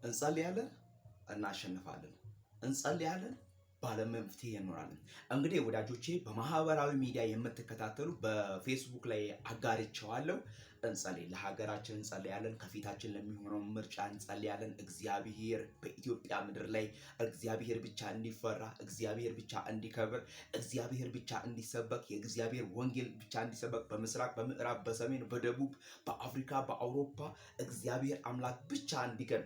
እንጸልያለን፣ እናሸንፋለን። እንጸልያለን፣ ባለመፍትሄ እንሆናለን። እንግዲህ ወዳጆቼ በማህበራዊ ሚዲያ የምትከታተሉ በፌስቡክ ላይ አጋርቼዋለሁ። እንጸልይ፣ ለሀገራችን እንጸልያለን፣ ከፊታችን ለሚሆነው ምርጫ እንጸልያለን። እግዚአብሔር በኢትዮጵያ ምድር ላይ እግዚአብሔር ብቻ እንዲፈራ፣ እግዚአብሔር ብቻ እንዲከብር፣ እግዚአብሔር ብቻ እንዲሰበክ፣ የእግዚአብሔር ወንጌል ብቻ እንዲሰበክ በምስራቅ፣ በምዕራብ፣ በሰሜን፣ በደቡብ፣ በአፍሪካ፣ በአውሮፓ እግዚአብሔር አምላክ ብቻ እንዲገን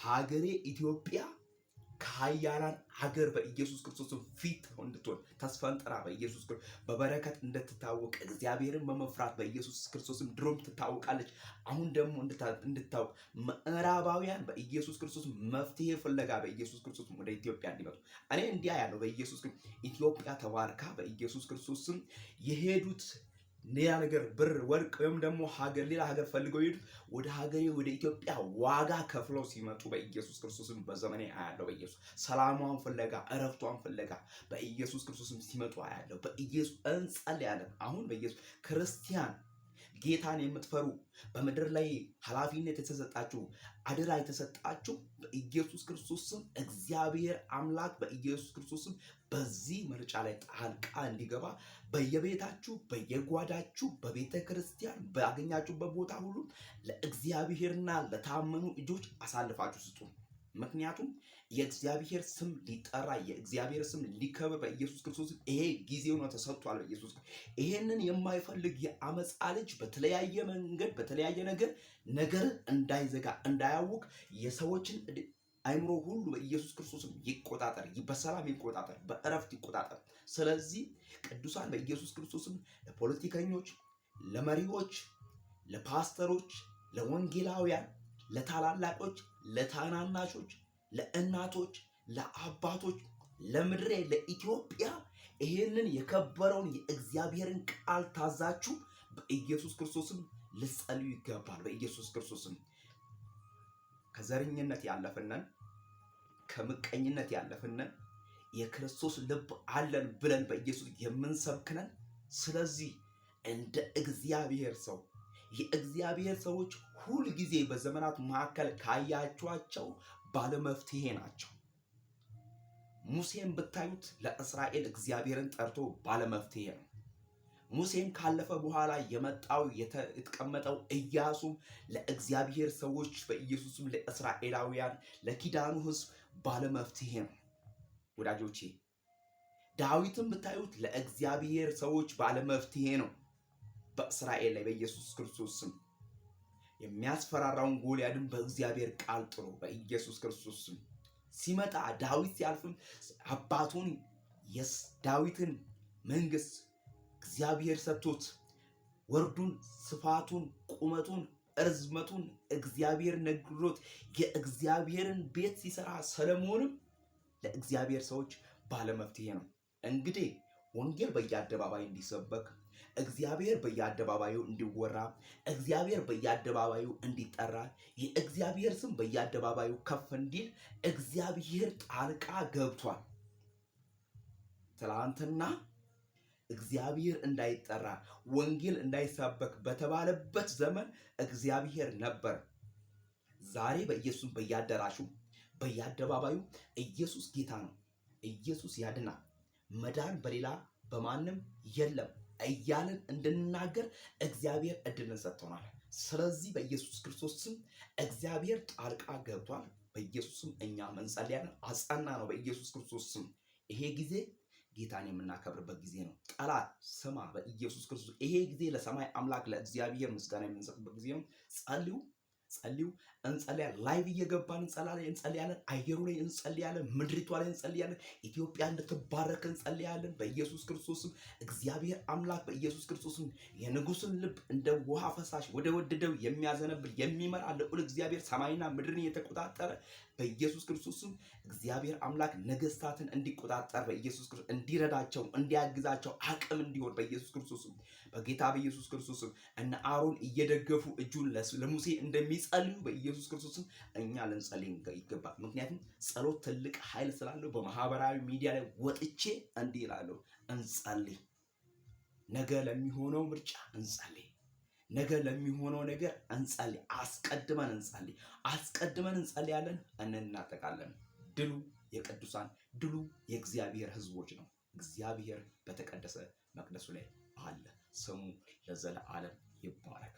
ሀገሬ ኢትዮጵያ ከሀያላን ሀገር በኢየሱስ ክርስቶስ ፊት እንድትሆን ተስፈንጥራ በኢየሱስ ክርስቶስ በበረከት እንድትታወቅ እግዚአብሔርን በመፍራት በኢየሱስ ክርስቶስም ድሮም ትታወቃለች። አሁን ደግሞ እንድታወቅ ምዕራባውያን በኢየሱስ ክርስቶስ መፍትሄ ፍለጋ በኢየሱስ ክርስቶስ ወደ ኢትዮጵያ እንዲመጡ እኔ እንዲያ ያለው በኢየሱስ ኢትዮጵያ ተባርካ በኢየሱስ ክርስቶስም የሄዱት ሌላ ነገር ብር ወርቅ ወይም ደግሞ ሀገር ሌላ ሀገር ፈልገው ይሄዱ ወደ ሀገሬ ወደ ኢትዮጵያ ዋጋ ከፍለው ሲመጡ በኢየሱስ ክርስቶስም በዘመኔ አያለው። በኢየሱስ ሰላሟን ፍለጋ እረፍቷን ፍለጋ በኢየሱስ ክርስቶስም ሲመጡ አያለው። በኢየሱስ እንጸልያለን። አሁን በኢየሱስ ክርስቲያን ጌታን የምትፈሩ በምድር ላይ ኃላፊነት የተሰጣችሁ አደራ የተሰጣችሁ በኢየሱስ ክርስቶስም እግዚአብሔር አምላክ በኢየሱስ ክርስቶስም በዚህ ምርጫ ላይ ጣልቃ እንዲገባ በየቤታችሁ በየጓዳችሁ በቤተ ክርስቲያን ባገኛችሁበት ቦታ ሁሉ ለእግዚአብሔርና ለታመኑ እጆች አሳልፋችሁ ስጡ። ምክንያቱም የእግዚአብሔር ስም ሊጠራ የእግዚአብሔር ስም ሊከብር በኢየሱስ ክርስቶስ ይሄ ጊዜው ነው ተሰጥቷል። በኢየሱስ ይሄንን የማይፈልግ የአመፃ ልጅ በተለያየ መንገድ በተለያየ ነገር እንዳይዘጋ እንዳያውቅ የሰዎችን አይምሮ ሁሉ በኢየሱስ ክርስቶስም ይቆጣጠር፣ በሰላም ይቆጣጠር፣ በእረፍት ይቆጣጠር። ስለዚህ ቅዱሳን በኢየሱስ ክርስቶስም ለፖለቲከኞች፣ ለመሪዎች፣ ለፓስተሮች፣ ለወንጌላውያን፣ ለታላላቆች፣ ለታናናሾች፣ ለእናቶች፣ ለአባቶች፣ ለምድሬ ለኢትዮጵያ ይሄንን የከበረውን የእግዚአብሔርን ቃል ታዛችሁ በኢየሱስ ክርስቶስም ልጸልዩ ይገባል። በኢየሱስ ክርስቶስም ከዘረኝነት ያለፍነን ከምቀኝነት ያለፍነን የክርስቶስ ልብ አለን ብለን በኢየሱስ የምንሰብክነን። ስለዚህ እንደ እግዚአብሔር ሰው የእግዚአብሔር ሰዎች ሁል ጊዜ በዘመናት መካከል ካያችኋቸው ባለመፍትሄ ናቸው። ሙሴን ብታዩት ለእስራኤል እግዚአብሔርን ጠርቶ ባለመፍትሄ ነው። ሙሴን ካለፈ በኋላ የመጣው የተቀመጠው ኢያሱም ለእግዚአብሔር ሰዎች በኢየሱስም ለእስራኤላውያን ለኪዳኑ ሕዝብ ባለመፍትሄ ነው። ወዳጆቼ ዳዊትን ብታዩት ለእግዚአብሔር ሰዎች ባለመፍትሄ ነው። በእስራኤል ላይ በኢየሱስ ክርስቶስ ስም የሚያስፈራራውን ጎልያድን በእግዚአብሔር ቃል ጥሎ በኢየሱስ ክርስቶስ ስም ሲመጣ ዳዊት ሲያልፍም አባቱን የዳዊትን መንግስት እግዚአብሔር ሰጥቶት ወርዱን፣ ስፋቱን፣ ቁመቱን፣ እርዝመቱን እግዚአብሔር ነግሮት የእግዚአብሔርን ቤት ሲሰራ ሰለሞንም ለእግዚአብሔር ሰዎች ባለመፍትሄ ነው። እንግዲህ ወንጌል በየአደባባይ እንዲሰበክ እግዚአብሔር በየአደባባዩ እንዲወራ እግዚአብሔር በየአደባባዩ እንዲጠራ የእግዚአብሔር ስም በየአደባባዩ ከፍ እንዲል እግዚአብሔር ጣልቃ ገብቷል። ትላንትና እግዚአብሔር እንዳይጠራ ወንጌል እንዳይሰበክ በተባለበት ዘመን እግዚአብሔር ነበር። ዛሬ በኢየሱስ በየአዳራሹ በየአደባባዩ ኢየሱስ ጌታ ነው፣ ኢየሱስ ያድናል፣ መዳን በሌላ በማንም የለም እያልን እንድንናገር እግዚአብሔር እድልን ሰጥቶናል። ስለዚህ በኢየሱስ ክርስቶስ ስም እግዚአብሔር ጣልቃ ገብቷል። በኢየሱስ ስም እኛ እንጸልያለን። አጸና ነው በኢየሱስ ክርስቶስ ስም። ይሄ ጊዜ ጌታን የምናከብርበት ጊዜ ነው። ጠላት ስማ፣ በኢየሱስ ክርስቶስ ይሄ ጊዜ ለሰማይ አምላክ ለእግዚአብሔር ምስጋና የምንሰጥበት ጊዜ ነው። ጸልዩ፣ እንጸልያለን። ላይቭ እየገባን እንጸልያለን። አየሩ ላይ እንጸልያለን። ምድሪቷ ላይ እንጸልያለን። ኢትዮጵያ እንድትባረክ እንጸልያለን። በኢየሱስ ክርስቶስም እግዚአብሔር አምላክ በኢየሱስ ክርስቶስም የንጉሥን ልብ እንደ ውሃ ፈሳሽ ወደ ወደደው የሚያዘነብል የሚመራ ልዑል እግዚአብሔር ሰማይና ምድርን የተቆጣጠረ በኢየሱስ ክርስቶስም እግዚአብሔር አምላክ ነገስታትን እንዲቆጣጠር በኢየሱስ ክርስቶስ እንዲረዳቸው እንዲያግዛቸው አቅም እንዲሆን በኢየሱስ ክርስቶስም በጌታ በኢየሱስ ክርስቶስም እነ አሮን እየደገፉ እጁን ለሙሴ እንደሚጸልዩ በኢየሱስ ክርስቶስም እኛ ልንጸልይ ይገባል። ምክንያቱም ጸሎት ትልቅ ኃይል ስላለው በማህበራዊ ሚዲያ ላይ ወጥቼ እንዲህ እላለሁ፣ እንጸልይ። ነገ ለሚሆነው ምርጫ እንጸልይ። ነገ ለሚሆነው ነገር እንጸልይ። አስቀድመን እንጸልያለን፣ እንናጠቃለን። ድሉ የቅዱሳን ድሉ የእግዚአብሔር ሕዝቦች ነው። እግዚአብሔር በተቀደሰ መቅደሱ ላይ አለ። ስሙ ለዘለዓለም ይባረክ።